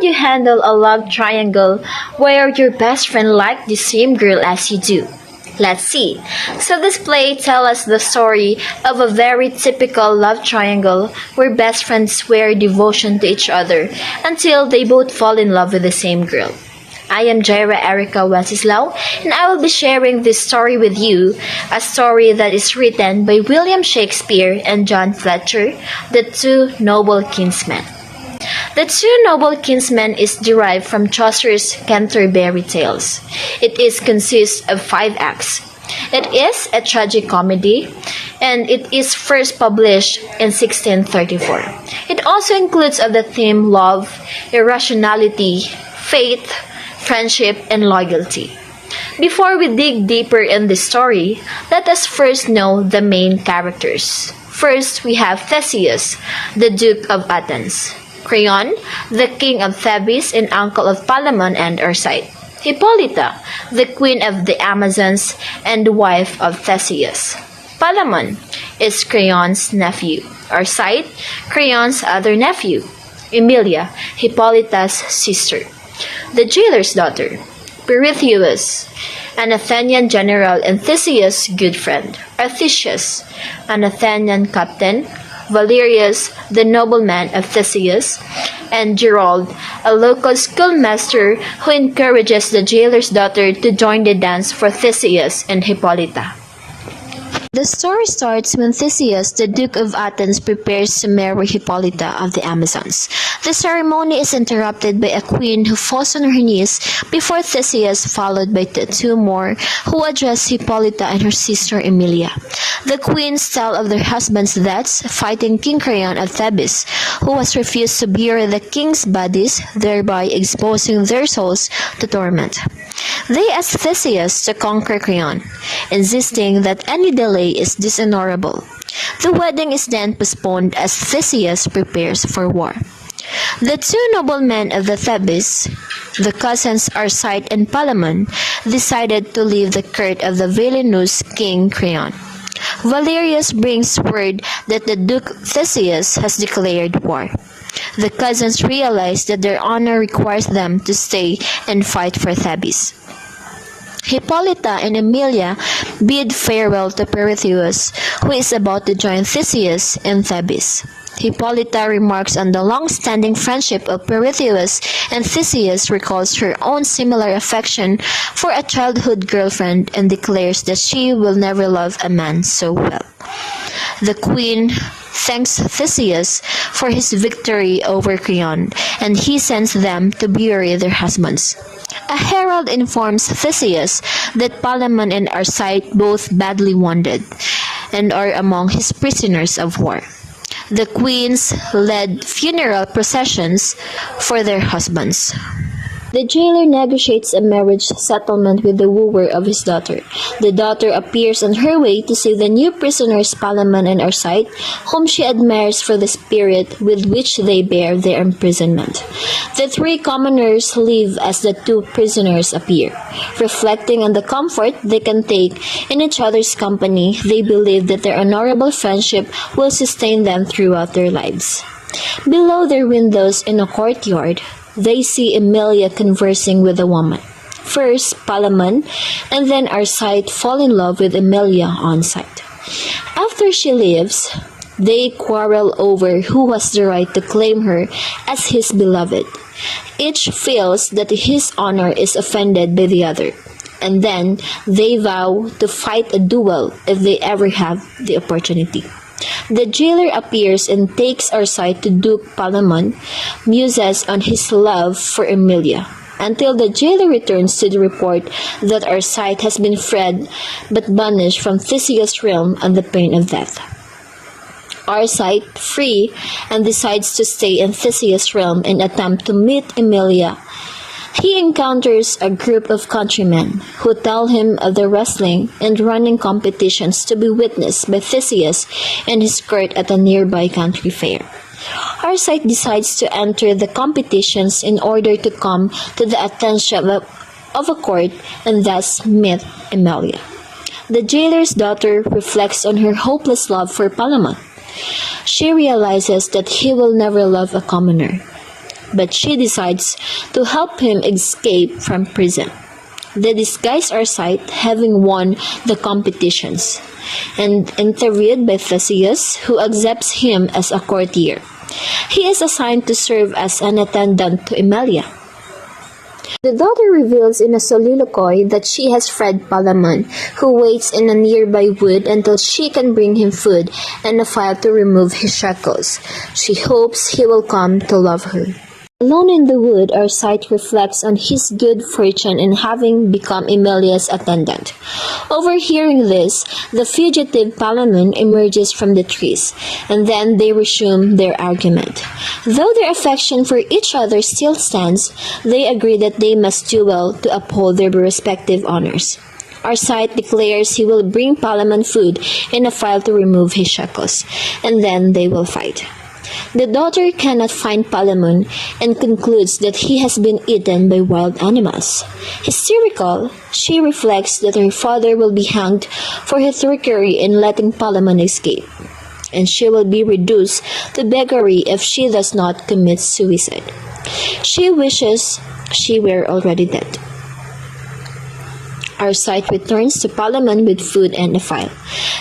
you handle a love triangle where your best friend likes the same girl as you do? Let's see. So this play tells us the story of a very typical love triangle where best friends swear devotion to each other until they both fall in love with the same girl. I am Jaira Erica Wenceslao, and I will be sharing this story with you, a story that is written by William Shakespeare and John Fletcher, The Two Noble Kinsmen. The Two Noble Kinsmen is derived from Chaucer's Canterbury Tales. Consists of 5 acts. It is a tragic comedy, and it is first published in 1634. It also includes the theme love, irrationality, faith, friendship, and loyalty. Before we dig deeper in the story, let us first know the main characters. First, we have Theseus, the Duke of Athens; Creon, the king of Thebes and uncle of Palamon and Arcite; Hippolyta, the queen of the Amazons and wife of Theseus. Palamon is Creon's nephew; Arcite, Creon's other nephew; Emilia, Hippolyta's sister. The jailer's daughter, Pirithous, an Athenian general and Theseus' good friend; Artisius, an Athenian captain; Valerius, the nobleman of Theseus; and Gerald, a local schoolmaster who encourages the jailer's daughter to join the dance for Theseus and Hippolyta. The story starts when Theseus, the Duke of Athens, prepares to marry Hippolyta of the Amazons. The ceremony is interrupted by a queen who falls on her knees before Theseus, followed by the 2 more who address Hippolyta and her sister Emilia. The queens tell of their husbands' deaths fighting King Creon of Thebes, who was refused to bury the king's bodies, thereby exposing their souls to torment. They ask Theseus to conquer Creon, insisting that any delay is dishonorable. The wedding is then postponed as Theseus prepares for war. The 2 noblemen of the Thebes, the cousins Arcite and Palamon, decided to leave the court of the villainous King Creon. Valerius brings word that the Duke Theseus has declared war. The cousins realize that their honor requires them to stay and fight for Thebes. Hippolyta and Emilia bid farewell to Pirithous, who is about to join Theseus in Thebes. Hippolyta remarks on the long-standing friendship of Pirithous, and Theseus recalls her own similar affection for a childhood girlfriend and declares that she will never love a man so well. The queen thanks Theseus for his victory over Creon, and he sends them to bury their husbands. A herald informs Theseus that Palamon and Arcite both badly wounded and are among his prisoners of war. The queens led funeral processions for their husbands. The jailer negotiates a marriage settlement with the wooer of his daughter. The daughter appears on her way to see the new prisoners Palamon and Arcite, whom she admires for the spirit with which they bear their imprisonment. The 3 commoners leave as the 2 prisoners appear. Reflecting on the comfort they can take in each other's company, they believe that their honorable friendship will sustain them throughout their lives. Below their windows in a courtyard, they see Emilia conversing with a woman. First, Palamon and then Arcite fall in love with Emilia on sight. After she leaves, they quarrel over who has the right to claim her as his beloved. Each feels that his honor is offended by the other, and then they vow to fight a duel if they ever have the opportunity. The jailer appears and takes Arcite to Duke Palamon, muses on his love for Emilia, until the jailer returns to the report that Arcite has been freed but banished from Theseus' realm on the pain of death. Arcite, free, and decides to stay in Theseus' realm and attempt to meet Emilia. He encounters a group of countrymen who tell him of the wrestling and running competitions to be witnessed by Theseus and his court at a nearby country fair. Arcite decides to enter the competitions in order to come to the attention of a court and thus meet Emilia. The jailer's daughter reflects on her hopeless love for Palamon. She realizes that he will never love a commoner. but she decides to help him escape from prison. They disguise Arcite having won the competitions and interviewed by Theseus, who accepts him as a courtier. He is assigned to serve as an attendant to Emilia. The daughter reveals in a soliloquy that she has friend Palamon, who waits in a nearby wood until she can bring him food and a file to remove his shackles. She hopes he will come to love her. Alone in the wood, Arcite reflects on his good fortune in having become Emilia's attendant. Overhearing this, the fugitive Palamon emerges from the trees, and then they resume their argument. Though their affection for each other still stands, they agree that they must duel to uphold their respective honors. Arcite declares he will bring Palamon food and a file to remove his shackles, and then they will fight. The daughter cannot find Palamon and concludes that he has been eaten by wild animals. Hysterical, she reflects that her father will be hanged for his trickery in letting Palamon escape, and she will be reduced to beggary if she does not commit suicide. She wishes she were already dead. Arcite returns to Palamon with food and a file.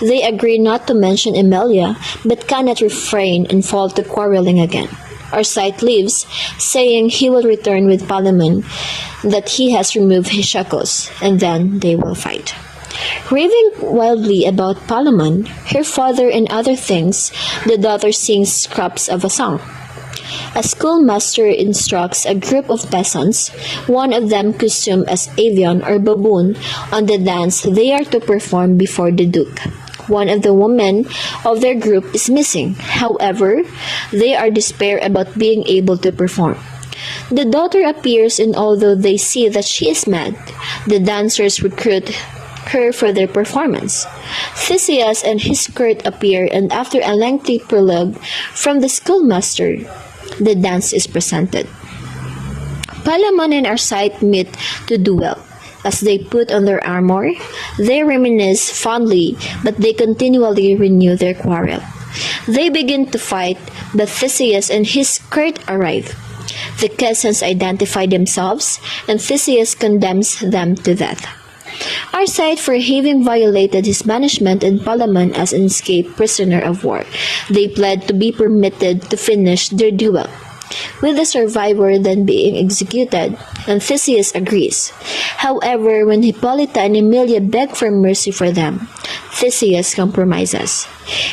They agree not to mention Emilia, but cannot refrain and fall to quarreling again. Arcite leaves, saying he will return with Palamon, that he has removed his shackles, and then they will fight. Raving wildly about Palamon, her father, and other things, the daughter sings scraps of a song. A schoolmaster instructs a group of peasants, one of them costumed as avian or baboon, on the dance they are to perform before the duke. One of the women of their group is missing. However, they are despair about being able to perform. The daughter appears, and although they see that she is mad, the dancers recruit her for their performance. Theseus and his court appear, and after a lengthy prologue from the schoolmaster, the dance is presented. Palamon and Arcite meet to duel. As they put on their armor, they reminisce fondly, but they continually renew their quarrel. They begin to fight, but Theseus and his court arrive. The cousins identify themselves, and Theseus condemns them to death. Arcite for having violated his banishment, and Palamon as an escaped prisoner of war. They pled to be permitted to finish their duel, with the survivor then being executed, and Theseus agrees. However, when Hippolyta and Emilia beg for mercy for them, Theseus compromises.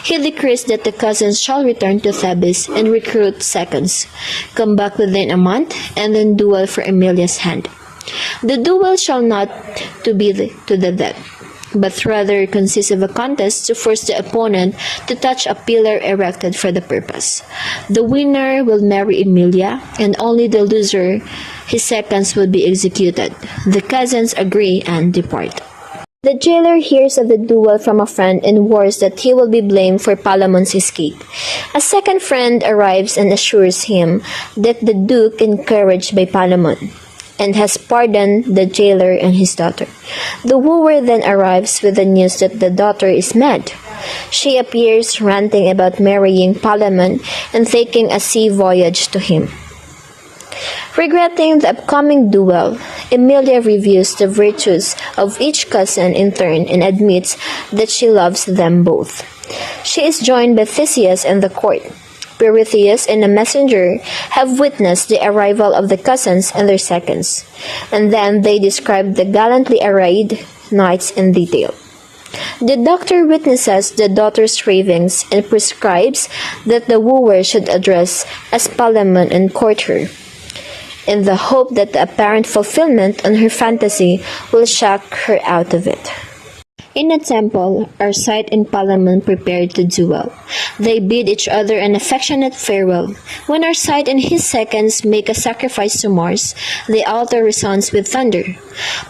He decrees that the cousins shall return to Thebes and recruit seconds, come back within a month, and then duel for Emilia's hand. The duel shall not be to the death, but rather consists of a contest to force the opponent to touch a pillar erected for the purpose. The winner will marry Emilia, and only the loser, his seconds, will be executed. The cousins agree and depart. The jailer hears of the duel from a friend and warns that he will be blamed for Palamon's escape. A second friend arrives and assures him that the duke, encouraged by Palamon, and has pardoned the jailer and his daughter. The wooer then arrives with the news that the daughter is mad. She appears ranting about marrying Palamon and taking a sea voyage to him. Regretting the upcoming duel, Emilia reviews the virtues of each cousin in turn and admits that she loves them both. She is joined by Theseus and the court. Pirithous and a messenger have witnessed the arrival of the cousins and their seconds, and then they describe the gallantly arrayed knights in detail. The doctor witnesses the daughter's ravings and prescribes that the wooer should address as Palamon and court her, in the hope that the apparent fulfillment on her fantasy will shock her out of it. In a temple, Arcite and Palamon prepare to duel. They bid each other an affectionate farewell. When Arcite and his seconds make a sacrifice to Mars, the altar resounds with thunder.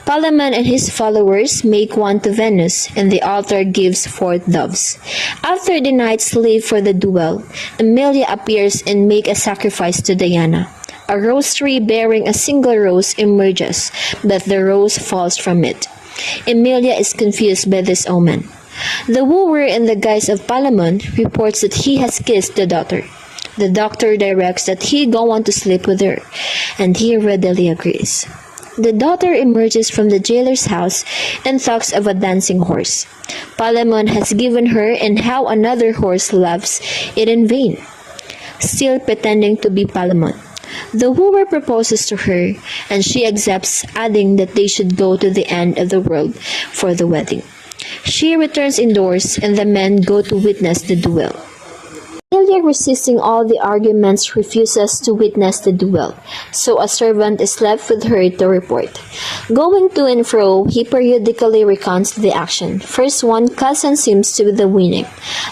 Palamon and his followers make one to Venus, and the altar gives forth doves. After the knights leave for the duel, Emilia appears and makes a sacrifice to Diana. A rose tree bearing a single rose emerges, but the rose falls from it. Emilia is confused by this omen. The wooer, in the guise of Palamon, reports that he has kissed the daughter. The doctor directs that he go on to sleep with her, and he readily agrees. The daughter emerges from the jailer's house and talks of a dancing horse. Palamon has given her and how another horse loves it in vain, still pretending to be Palamon. The wooer proposes to her, and she accepts, adding that they should go to the end of the world for the wedding. She returns indoors, and the men go to witness the duel. Emilia, resisting all the arguments, refuses to witness the duel, so a servant is left with her to report. Going to and fro, he periodically recounts the action. First one cousin seems to be the winning,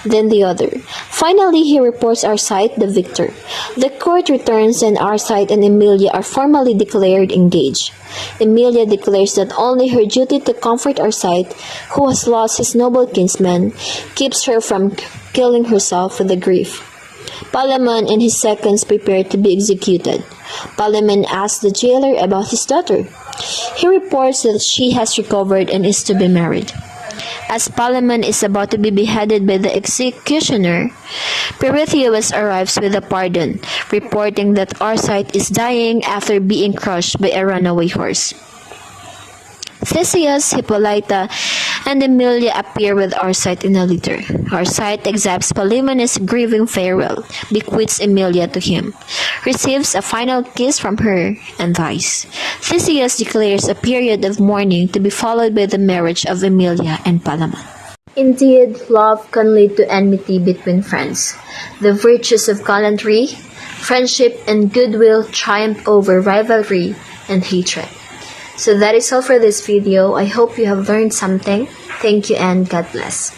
then the other. Finally, he reports Arcite the victor. The court returns and Arcite and Emilia are formally declared engaged. Emilia declares that only her duty to comfort Arcite, who has lost his noble kinsman, keeps her from killing herself with the grief. Palamon and his seconds prepare to be executed. Palamon asks the jailer about his daughter. He reports that she has recovered and is to be married. As Palamon is about to be beheaded by the executioner, Pirithous arrives with a pardon, reporting that Arcite is dying after being crushed by a runaway horse. Theseus, Hippolyta, and Emilia appear with Arcite in a litter. Arcite accepts Palamon' grieving farewell, bequeaths Emilia to him, receives a final kiss from her, and dies. Theseus declares a period of mourning to be followed by the marriage of Emilia and Palamon. Indeed, love can lead to enmity between friends. The virtues of gallantry, friendship, and goodwill triumph over rivalry and hatred. So that is all for this video. I hope you have learned something. Thank you and God bless.